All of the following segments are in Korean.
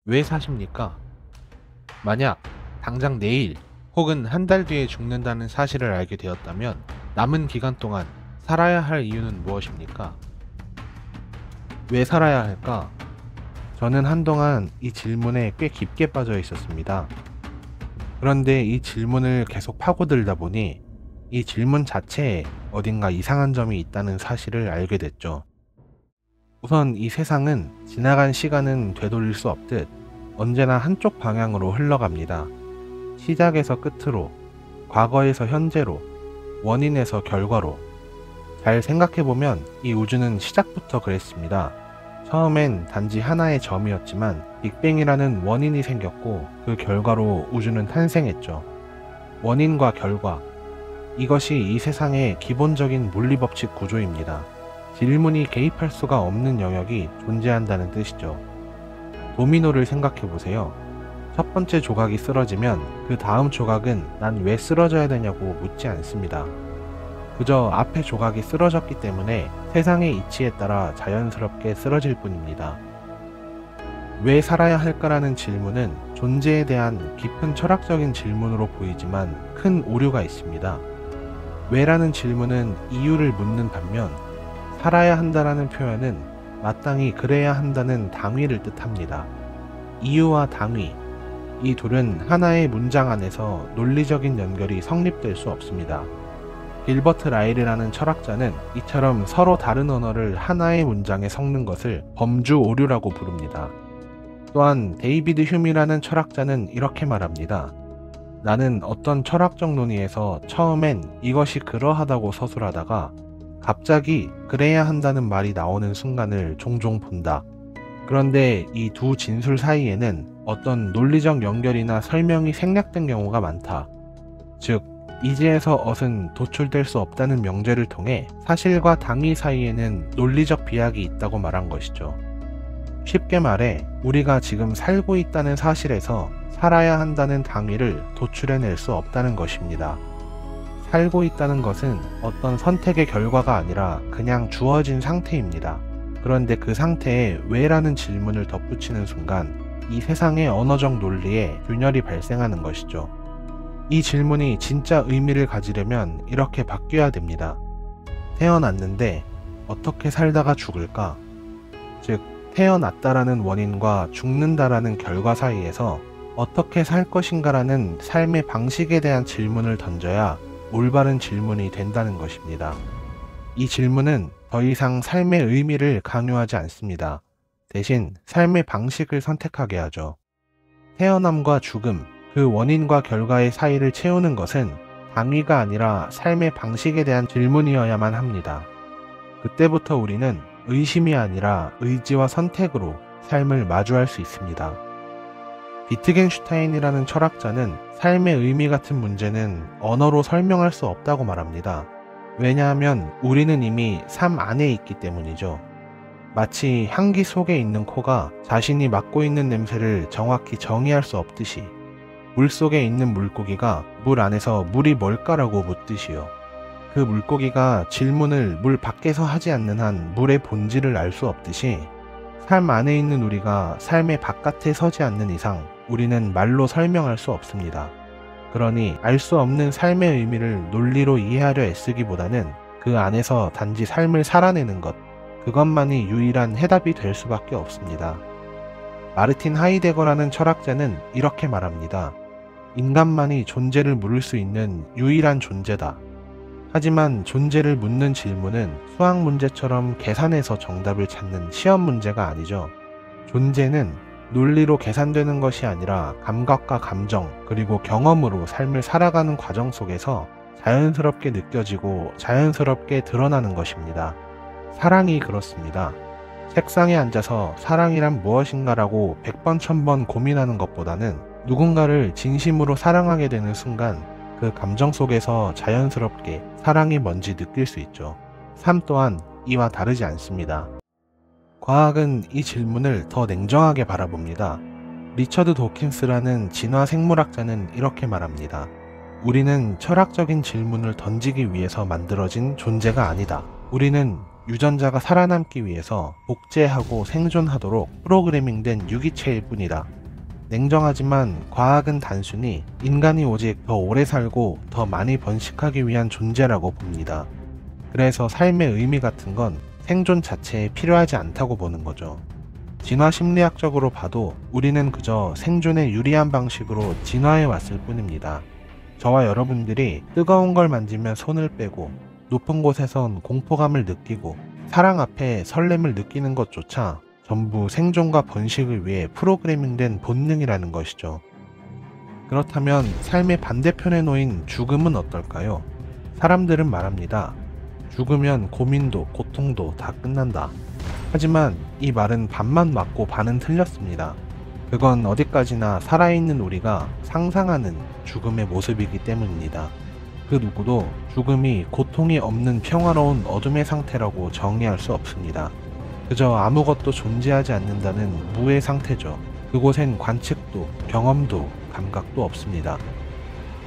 왜 사십니까? 만약 당장 내일 혹은 한 달 뒤에 죽는다는 사실을 알게 되었다면 남은 기간 동안 살아야 할 이유는 무엇입니까? 왜 살아야 할까? 저는 한동안 이 질문에 꽤 깊게 빠져 있었습니다. 그런데 이 질문을 계속 파고들다 보니 이 질문 자체에 어딘가 이상한 점이 있다는 사실을 알게 됐죠. 우선 이 세상은 지나간 시간은 되돌릴 수 없듯 언제나 한쪽 방향으로 흘러갑니다. 시작에서 끝으로, 과거에서 현재로, 원인에서 결과로. 잘 생각해보면 이 우주는 시작부터 그랬습니다. 처음엔 단지 하나의 점이었지만 빅뱅이라는 원인이 생겼고 그 결과로 우주는 탄생했죠. 원인과 결과. 이것이 이 세상의 기본적인 물리법칙 구조입니다. 질문이 개입할 수가 없는 영역이 존재한다는 뜻이죠. 도미노를 생각해보세요. 첫 번째 조각이 쓰러지면 그 다음 조각은 난 왜 쓰러져야 되냐고 묻지 않습니다. 그저 앞에 조각이 쓰러졌기 때문에 세상의 이치에 따라 자연스럽게 쓰러질 뿐입니다. 왜 살아야 할까라는 질문은 존재에 대한 깊은 철학적인 질문으로 보이지만 큰 오류가 있습니다. 왜라는 질문은 이유를 묻는 반면 살아야 한다라는 표현은 마땅히 그래야 한다는 당위를 뜻합니다. 이유와 당위, 이 둘은 하나의 문장 안에서 논리적인 연결이 성립될 수 없습니다. 길버트 라일이라는 철학자는 이처럼 서로 다른 언어를 하나의 문장에 섞는 것을 범주 오류라고 부릅니다. 또한 데이비드 휴미라는 철학자는 이렇게 말합니다. 나는 어떤 철학적 논의에서 처음엔 이것이 그러하다고 서술하다가 갑자기 그래야 한다는 말이 나오는 순간을 종종 본다. 그런데 이 두 진술 사이에는 어떤 논리적 연결이나 설명이 생략된 경우가 많다. 즉, 이지에서 얻은 도출될 수 없다는 명제를 통해 사실과 당위 사이에는 논리적 비약이 있다고 말한 것이죠. 쉽게 말해 우리가 지금 살고 있다는 사실에서 살아야 한다는 당위를 도출해낼 수 없다는 것입니다. 살고 있다는 것은 어떤 선택의 결과가 아니라 그냥 주어진 상태입니다. 그런데 그 상태에 왜라는 질문을 덧붙이는 순간 이 세상의 언어적 논리에 균열이 발생하는 것이죠. 이 질문이 진짜 의미를 가지려면 이렇게 바뀌어야 됩니다. 태어났는데 어떻게 살다가 죽을까? 즉, 태어났다라는 원인과 죽는다라는 결과 사이에서 어떻게 살 것인가라는 삶의 방식에 대한 질문을 던져야 올바른 질문이 된다는 것입니다. 이 질문은 더 이상 삶의 의미를 강요하지 않습니다. 대신 삶의 방식을 선택하게 하죠. 태어남과 죽음, 그 원인과 결과의 사이를 채우는 것은 당위가 아니라 삶의 방식에 대한 질문이어야만 합니다. 그때부터 우리는 의심이 아니라 의지와 선택으로 삶을 마주할 수 있습니다. 비트겐슈타인이라는 철학자는 삶의 의미 같은 문제는 언어로 설명할 수 없다고 말합니다. 왜냐하면 우리는 이미 삶 안에 있기 때문이죠. 마치 향기 속에 있는 코가 자신이 맡고 있는 냄새를 정확히 정의할 수 없듯이 물 속에 있는 물고기가 물 안에서 물이 뭘까라고 묻듯이요. 그 물고기가 질문을 물 밖에서 하지 않는 한 물의 본질을 알 수 없듯이 삶 안에 있는 우리가 삶의 바깥에 서지 않는 이상 우리는 말로 설명할 수 없습니다. 그러니 알 수 없는 삶의 의미를 논리로 이해하려 애쓰기보다는 그 안에서 단지 삶을 살아내는 것, 그것만이 유일한 해답이 될 수밖에 없습니다. 마르틴 하이데거라는 철학자는 이렇게 말합니다. 인간만이 존재를 물을 수 있는 유일한 존재다. 하지만 존재를 묻는 질문은 수학 문제처럼 계산해서 정답을 찾는 시험 문제가 아니죠. 존재는 논리로 계산되는 것이 아니라 감각과 감정, 그리고 경험으로 삶을 살아가는 과정 속에서 자연스럽게 느껴지고 자연스럽게 드러나는 것입니다. 사랑이 그렇습니다. 책상에 앉아서 사랑이란 무엇인가라고 100번 1000번 고민하는 것보다는 누군가를 진심으로 사랑하게 되는 순간 그 감정 속에서 자연스럽게 사랑이 뭔지 느낄 수 있죠. 삶 또한 이와 다르지 않습니다. 과학은 이 질문을 더 냉정하게 바라봅니다. 리처드 도킨스라는 진화 생물학자는 이렇게 말합니다. 우리는 철학적인 질문을 던지기 위해서 만들어진 존재가 아니다. 우리는 유전자가 살아남기 위해서 복제하고 생존하도록 프로그래밍된 유기체일 뿐이다. 냉정하지만 과학은 단순히 인간이 오직 더 오래 살고 더 많이 번식하기 위한 존재라고 봅니다. 그래서 삶의 의미 같은 건 생존 자체에 필요하지 않다고 보는 거죠. 진화 심리학적으로 봐도 우리는 그저 생존에 유리한 방식으로 진화해 왔을 뿐입니다. 저와 여러분들이 뜨거운 걸 만지면 손을 빼고 높은 곳에선 공포감을 느끼고 사랑 앞에 설렘을 느끼는 것조차 전부 생존과 번식을 위해 프로그래밍된 본능이라는 것이죠. 그렇다면 삶의 반대편에 놓인 죽음은 어떨까요? 사람들은 말합니다. 죽으면 고민도 고통도 다 끝난다. 하지만 이 말은 반만 맞고 반은 틀렸습니다. 그건 어디까지나 살아있는 우리가 상상하는 죽음의 모습이기 때문입니다. 그 누구도 죽음이 고통이 없는 평화로운 어둠의 상태라고 정의할 수 없습니다. 그저 아무것도 존재하지 않는다는 무의 상태죠. 그곳엔 관측도, 경험도, 감각도 없습니다.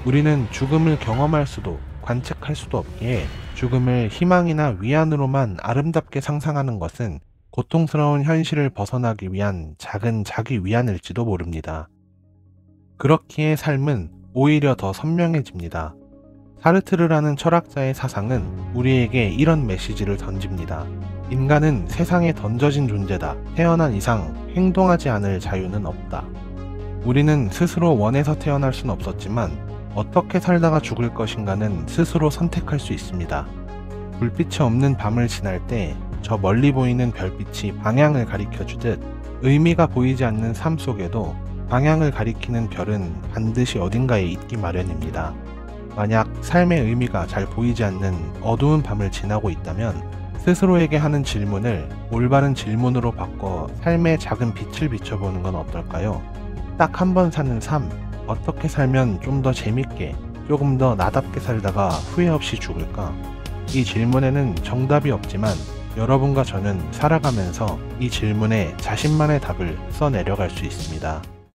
우리는 죽음을 경험할 수도, 관측할 수도 없기에 죽음을 희망이나 위안으로만 아름답게 상상하는 것은 고통스러운 현실을 벗어나기 위한 작은 자기 위안일지도 모릅니다. 그렇기에 삶은 오히려 더 선명해집니다. 사르트르라는 철학자의 사상은 우리에게 이런 메시지를 던집니다. 인간은 세상에 던져진 존재다. 태어난 이상 행동하지 않을 자유는 없다. 우리는 스스로 원해서 태어날 순 없었지만 어떻게 살다가 죽을 것인가는 스스로 선택할 수 있습니다. 불빛이 없는 밤을 지날 때 저 멀리 보이는 별빛이 방향을 가리켜 주듯 의미가 보이지 않는 삶 속에도 방향을 가리키는 별은 반드시 어딘가에 있기 마련입니다. 만약 삶의 의미가 잘 보이지 않는 어두운 밤을 지나고 있다면 스스로에게 하는 질문을 올바른 질문으로 바꿔 삶의 작은 빛을 비춰보는 건 어떨까요? 딱 한 번 사는 삶, 어떻게 살면 좀 더 재밌게, 조금 더 나답게 살다가 후회 없이 죽을까? 이 질문에는 정답이 없지만 여러분과 저는 살아가면서 이 질문에 자신만의 답을 써내려갈 수 있습니다.